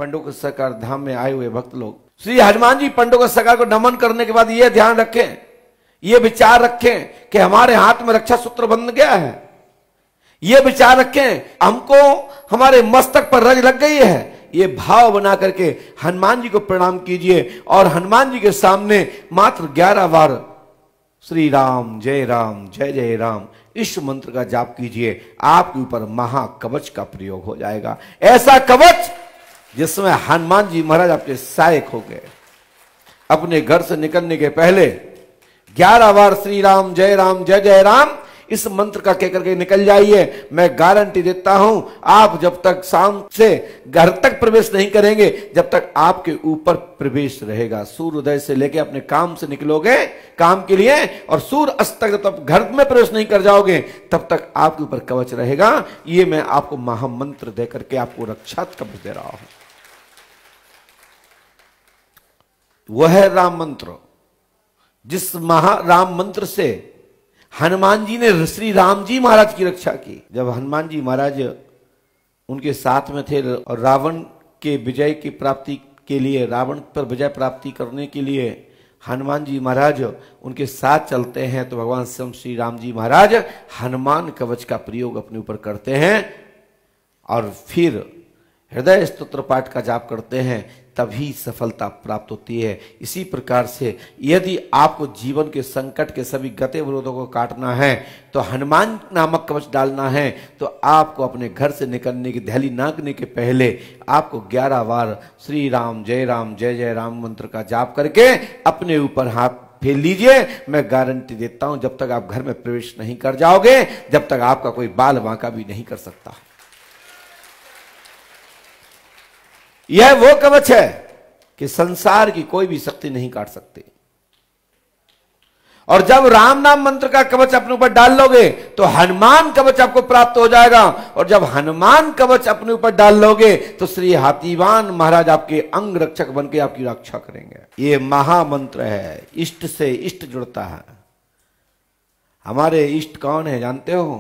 पंडोक सरकार धाम में आए हुए भक्त लोग श्री हनुमान जी पंडोक सरकार को नमन करने के बाद यह ध्यान रखें, यह विचार रखें कि हमारे हाथ में रक्षा सूत्र बंध गया है। यह विचार रखें हमको हमारे मस्तक पर रज लग गई है। ये भाव बना करके हनुमान जी को प्रणाम कीजिए और हनुमान जी के सामने मात्र 11 बार श्री राम जय जय राम इस मंत्र का जाप कीजिए। आपके ऊपर महाकवच का प्रयोग हो जाएगा, ऐसा कवच जिसमें हनुमान जी महाराज आपके सहायक हो गए। अपने घर से निकलने के पहले 11 बार श्री राम जय जय राम इस मंत्र का कहकर के निकल जाइए। मैं गारंटी देता हूं आप जब तक शाम से घर तक प्रवेश नहीं करेंगे, जब तक आपके ऊपर प्रवेश रहेगा। सूर्योदय से लेके अपने काम से निकलोगे काम के लिए और सूर्य अस्त तक जब तक घर में प्रवेश नहीं कर जाओगे तब तक आपके ऊपर कवच रहेगा। ये मैं आपको महामंत्र दे करके आपको रक्षा कवच दे रहा हूं। वह है राम मंत्र, जिस राम मंत्र से हनुमान जी ने श्री राम जी महाराज की रक्षा की। जब हनुमान जी महाराज उनके साथ में थे और रावण के विजय की प्राप्ति के लिए, रावण पर विजय प्राप्ति करने के लिए हनुमान जी महाराज उनके साथ चलते हैं, तो भगवान स्वयं श्री राम जी महाराज हनुमान कवच का प्रयोग अपने ऊपर करते हैं और फिर हृदय स्तोत्र पाठ का जाप करते हैं, तभी सफलता प्राप्त होती है। इसी प्रकार से यदि आपको जीवन के संकट के सभी गते विरोधों को काटना है तो हनुमान नामक कवच डालना है। तो आपको अपने घर से निकलने की दहली नागने के पहले आपको 11 बार श्री राम जय जय राम मंत्र का जाप करके अपने ऊपर हाथ फेर लीजिए। मैं गारंटी देता हूं जब तक आप घर में प्रवेश नहीं कर जाओगे, जब तक आपका कोई बाल बांका भी नहीं कर सकता। यह वो कवच है कि संसार की कोई भी शक्ति नहीं काट सकती। और जब राम नाम मंत्र का कवच अपने ऊपर डाल लोगे तो हनुमान कवच आपको प्राप्त हो जाएगा। और जब हनुमान कवच अपने ऊपर डाल लोगे तो श्री हाथीवान महाराज आपके अंग रक्षक बनके आपकी रक्षा करेंगे। ये महामंत्र है, इष्ट से इष्ट जुड़ता है। हमारे इष्ट कौन है जानते हो?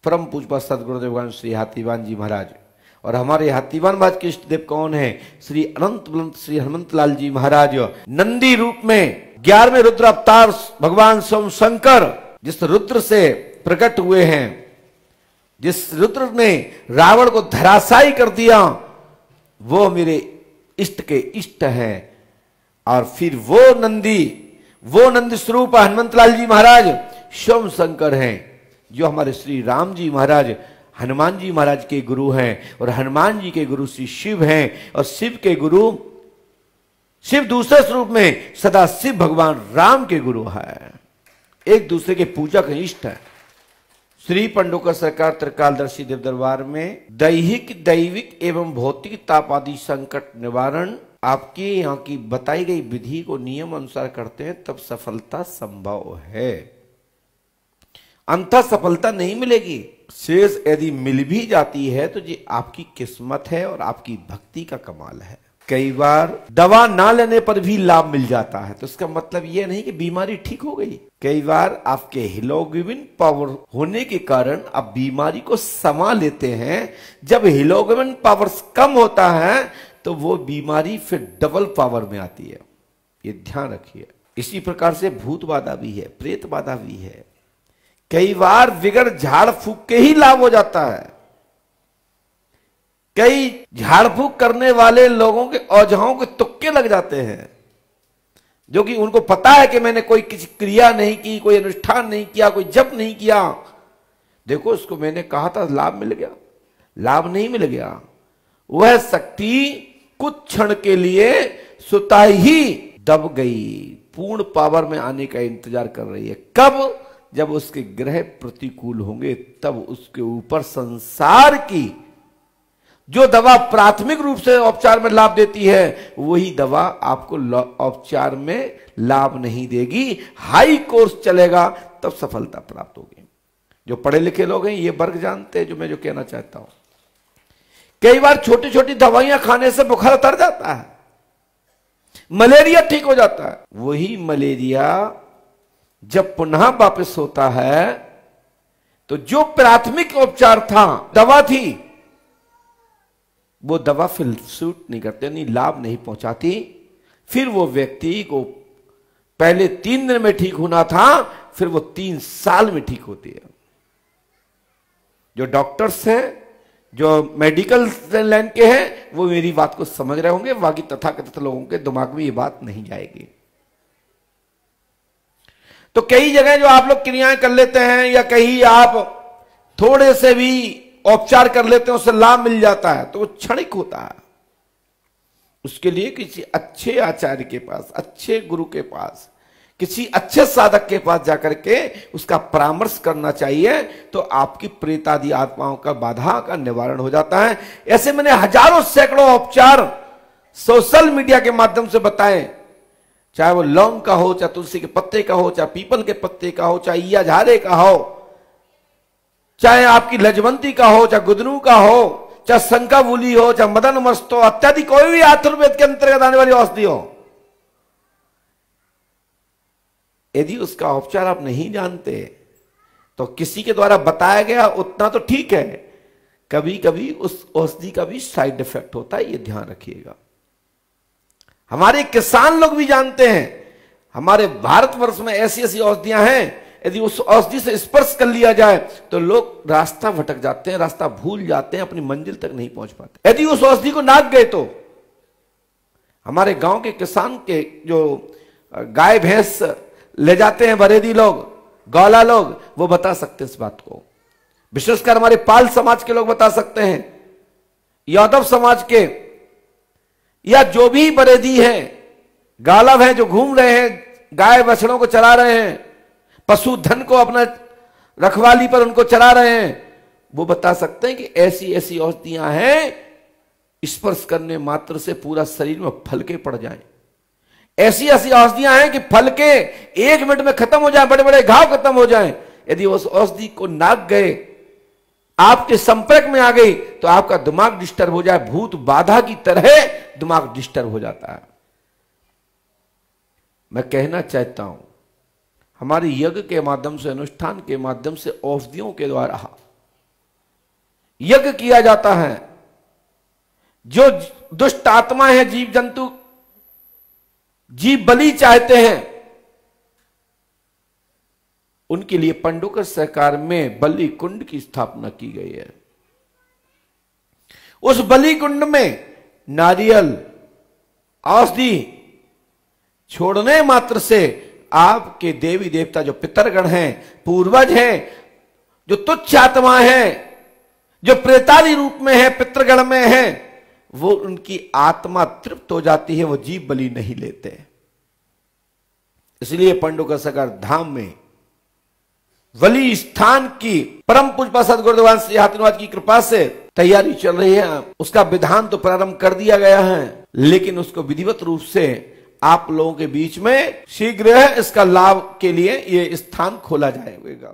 परम पूज्य सदगुरुदेव भगवान श्री हाथीवान जी महाराज। और हमारे हाथीवान महाराज के इष्ट देव कौन है? श्री अनंत बलंत श्री हनुमंत लाल जी महाराज। नंदी रूप में 11वें रुद्र अवतार भगवान स्वयं शंकर जिस रुद्र से प्रकट हुए हैं, जिस रुद्र ने रावण को धराशायी कर दिया, वो मेरे इष्ट के इष्ट हैं। और फिर वो नंदी स्वरूप हनुमंत लाल जी महाराज स्वयं शंकर हैं, जो हमारे श्री राम जी महाराज हनुमान जी महाराज के गुरु हैं। और हनुमान जी के गुरु श्री शिव हैं और शिव के गुरु शिव दूसरे स्वरूप में सदा शिव भगवान राम के गुरु है। एक दूसरे के पूजक इष्ट है। श्री पंडोकर सरकार त्रिकालदर्शी देव दरबार में दैहिक दैविक एवं भौतिक ताप आदि संकट निवारण आपके यहाँ की बताई गई विधि को नियम अनुसार करते हैं तब सफलता संभव है, अंततः सफलता नहीं मिलेगी। शेष यदि मिल भी जाती है तो ये आपकी किस्मत है और आपकी भक्ति का कमाल है। कई बार दवा ना लेने पर भी लाभ मिल जाता है, तो इसका मतलब यह नहीं कि बीमारी ठीक हो गई। कई बार आपके हीमोग्लोबिन पावर होने के कारण आप बीमारी को समा लेते हैं। जब हीमोग्लोबिन पावर कम होता है तो वो बीमारी फिर डबल पावर में आती है, ये ध्यान रखिए। इसी प्रकार से भूत बाधा भी है, प्रेत बाधा भी है। कई बार बिगड़ झाड़ फूक के ही लाभ हो जाता है। कई झाड़ फूक करने वाले लोगों के औझाओं के तुक्के लग जाते हैं, जो कि उनको पता है कि मैंने कोई किसी क्रिया नहीं की, कोई अनुष्ठान नहीं किया, कोई जप नहीं किया। देखो उसको मैंने कहा था लाभ मिल गया, लाभ नहीं मिल गया। वह शक्ति कुछ क्षण के लिए सुता ही दब गई, पूर्ण पावर में आने का इंतजार कर रही है। कब? जब उसके ग्रह प्रतिकूल होंगे, तब उसके ऊपर संसार की जो दवा प्राथमिक रूप से उपचार में लाभ देती है, वही दवा आपको उपचार में लाभ नहीं देगी। हाई कोर्स चलेगा तब सफलता प्राप्त होगी। जो पढ़े लिखे लोग हैं ये वर्ग जानते हैं जो मैं कहना चाहता हूं। कई बार छोटी छोटी दवाइयां खाने से बुखार उतर जाता है, मलेरिया ठीक हो जाता है। वही मलेरिया जब पुनः वापस होता है तो जो प्राथमिक उपचार था, दवा थी, वो दवा फिर सूट नहीं करती, यानी लाभ नहीं पहुंचाती। फिर वो व्यक्ति को पहले 3 दिन में ठीक होना था, फिर वो 3 साल में ठीक होती है। जो डॉक्टर्स हैं, जो मेडिकल लाइन के हैं, वो मेरी बात को समझ रहे होंगे, बाकी तथाकथित लोगों के दिमाग में ये बात नहीं जाएगी। तो कई जगह जो आप लोग क्रियाएं कर लेते हैं या कहीं आप थोड़े से भी उपचार कर लेते हैं, उससे लाभ मिल जाता है, तो वो क्षणिक होता है। उसके लिए किसी अच्छे आचार्य के पास, अच्छे गुरु के पास, किसी अच्छे साधक के पास जाकर के उसका परामर्श करना चाहिए, तो आपकी प्रेतादि आत्माओं का बाधा का निवारण हो जाता है। ऐसे मैंने हजारों सैकड़ों उपचार सोशल मीडिया के माध्यम से बताए, चाहे वो लौंग का हो, चाहे तुलसी के पत्ते का हो, चाहे पीपल के पत्ते का हो, चाहे ईया झारे का हो, चाहे आपकी लजवंती का हो, चाहे गुदनू का हो, चाहे शंकावूली हो, चाहे मदन मस्त हो, इत्यादि कोई भी आयुर्वेद के अंतर्गत आने वाली औषधि हो, यदि उसका उपचार आप नहीं जानते तो किसी के द्वारा बताया गया उतना तो ठीक है, कभी कभी उस औषधि का भी साइड इफेक्ट होता है, ये ध्यान रखिएगा। हमारे किसान लोग भी जानते हैं, हमारे भारतवर्ष में ऐसी ऐसी औषधियां हैं, यदि उस औषधि से स्पर्श कर लिया जाए तो लोग रास्ता भटक जाते हैं, रास्ता भूल जाते हैं, अपनी मंजिल तक नहीं पहुंच पाते। यदि उस औषधि को नाप गए तो हमारे गांव के किसान के जो गाय भैंस ले जाते हैं बरेदी लोग, गौला लोग, वो बता सकते हैं इस बात को। विशेषकर हमारे पाल समाज के लोग बता सकते हैं, यादव समाज के या जो भी बरेदी हैं, गालव हैं, जो घूम रहे हैं, गाय बछड़ों को चला रहे हैं, पशुधन को अपना रखवाली पर उनको चला रहे हैं, वो बता सकते हैं कि ऐसी ऐसी औषधियां हैं, स्पर्श करने मात्र से पूरा शरीर में फलके पड़ जाएं। ऐसी ऐसी औषधियां हैं कि फलके 1 मिनट में खत्म हो जाए, बड़े बड़े घाव खत्म हो जाएं। यदि उस औषधि को नाक गए, आपके संपर्क में आ गई, तो आपका दिमाग डिस्टर्ब हो जाए, भूत बाधा की तरह दिमाग डिस्टर्ब हो जाता है। मैं कहना चाहता हूं, हमारे यज्ञ के माध्यम से, अनुष्ठान के माध्यम से, औषधियों के द्वारा यज्ञ किया जाता है। जो दुष्ट आत्माएं हैं, जीव जंतु जीव बलि चाहते हैं, उनके लिए पंडोकर सहकार में बलि कुंड की स्थापना की गई है। उस बलि कुंड में नारियल औषधि छोड़ने मात्र से आपके देवी देवता, जो पितरगण हैं, पूर्वज हैं, जो तुच्छ आत्माएं हैं, जो प्रेतादि रूप में है, पितृगण में है, वो उनकी आत्मा तृप्त हो जाती है, वो जीव बलि नहीं लेते। इसलिए पंडोकर सहकार धाम में बलि स्थान की परम पूज्य सदगुरुदेव श्री हाथीनाथ की कृपा से तैयारी चल रही है। उसका विधान तो प्रारंभ कर दिया गया है, लेकिन उसको विधिवत रूप से आप लोगों के बीच में शीघ्र इसका लाभ के लिए ये स्थान खोला जाएगा।